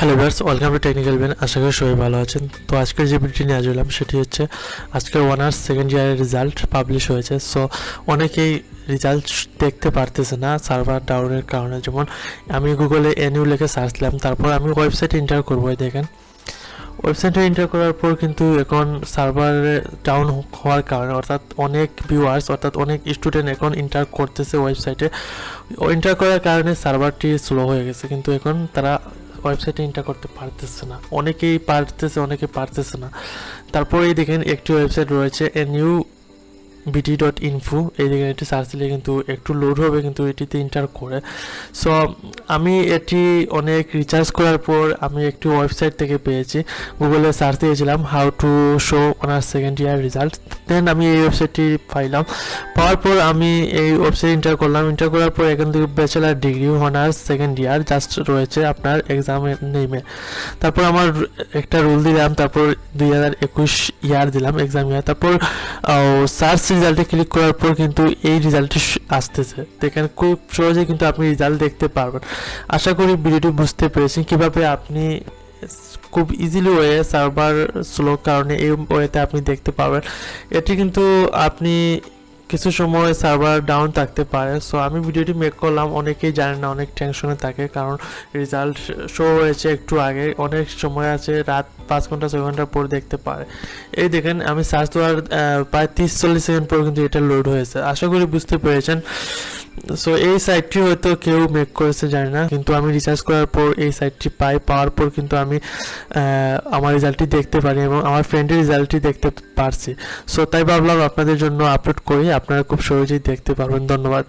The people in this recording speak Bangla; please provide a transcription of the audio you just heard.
Hello viewers, welcome to technical Ben. আশা করি সবাই ভালো আছেন। তো আজকের যে ভিডিওটি নিয়ে আসলাম সেটি হচ্ছে আজকের অনার্স সেকেন্ড ইয়ারের রেজাল্ট পাবলিশ হয়েছে। সো অনেকেই রেজাল্ট দেখতে পারতেছে না সার্ভার ডাউনের কারণে। যেমন আমি গুগলে এনইউ লিখে সার্চ দিলাম, তারপর আমি ওয়েবসাইটে এন্টার করবো। দেখেন ওয়েবসাইটে এন্টার করার পর কিন্তু এখন সার্ভারে ডাউন হওয়ার কারণে অর্থাৎ অনেক ভিউয়ার্স অর্থাৎ অনেক স্টুডেন্ট এখন এন্টার করতেছে ওয়েবসাইটে। এন্টার করার কারণে সার্ভারটি স্লো হয়ে গেছে, কিন্তু এখন তারা ওয়েবসাইটে এন্টার করতে পারতেছে না। অনেকেই পারতেছে, অনেকে পারতেছে না। তারপরেই দেখেন একটি ওয়েবসাইট রয়েছে NUBT.info, এই দিকে এটি সার্চ দিলে কিন্তু একটু লোড হবে, কিন্তু এটিতে এন্টার করে। সো আমি এটি অনেক রিচার্জ করার পর আমি একটি ওয়েবসাইট থেকে পেয়েছি। গুগলে সার্চ দিয়েছিলাম how to show honours second year result, then আমি এই ওয়েবসাইটটি পাইলাম। পাওয়ার পর আমি এই ওয়েবসাইট এন্টার করলাম। এন্টার করার পর এখান থেকে ব্যাচেলার ডিগ্রি অনার্স সেকেন্ড ইয়ার জাস্ট রয়েছে আপনার এক্সামের নেমে। তারপর আমার একটা রুল দিলাম, তারপর 2021 ইয়ার দিলাম এক্সাম ইয়ার। তারপর সার্চ রেজাল্টে ক্লিক করার পর কিন্তু এই রেজাল্টটি আসতেছে। দেখেন খুব সহজে কিন্তু আপনি রেজাল্ট দেখতে পারবেন। আশা করি ভিডিওটি বুঝতে পেরেছেন কিভাবে আপনি খুব ইজিলি ওয়ে সার্ভার স্লো কারণে এই ওয়েতে আপনি দেখতে পারবেন। এটি কিন্তু আপনি কিছু সময় সার্ভার ডাউন থাকতে পারে। সো আমি ভিডিওটি মেক করলাম, অনেকেই জানে না, অনেক টেনশনে থাকে, কারণ রেজাল্ট শো হয়েছে একটু আগে, অনেক সময় আছে রাত 5 ঘন্টা 6 ঘন্টা পর দেখতে পারে। এই দেখেন আমি সার্চ দেওয়ার প্রায় 30-40 সেকেন্ড পর কিন্তু এটা লোড হয়েছে। আশা করি বুঝতে পেরেছেন। সো এই সাইটটি হয়তো কেউ মেক করেছে জানি না, কিন্তু আমি রিসার্চ করার পর এই সাইটটি পাওয়ার পর কিন্তু আমি আমার রেজাল্টটি দেখতে পারি এবং আমার ফ্রেন্ডের রেজাল্টটি দেখতে পারছি। সো তাই ভাবলাম আপনাদের জন্য আপলোড করি, আপনারা খুব সহজেই দেখতে পারবেন। ধন্যবাদ।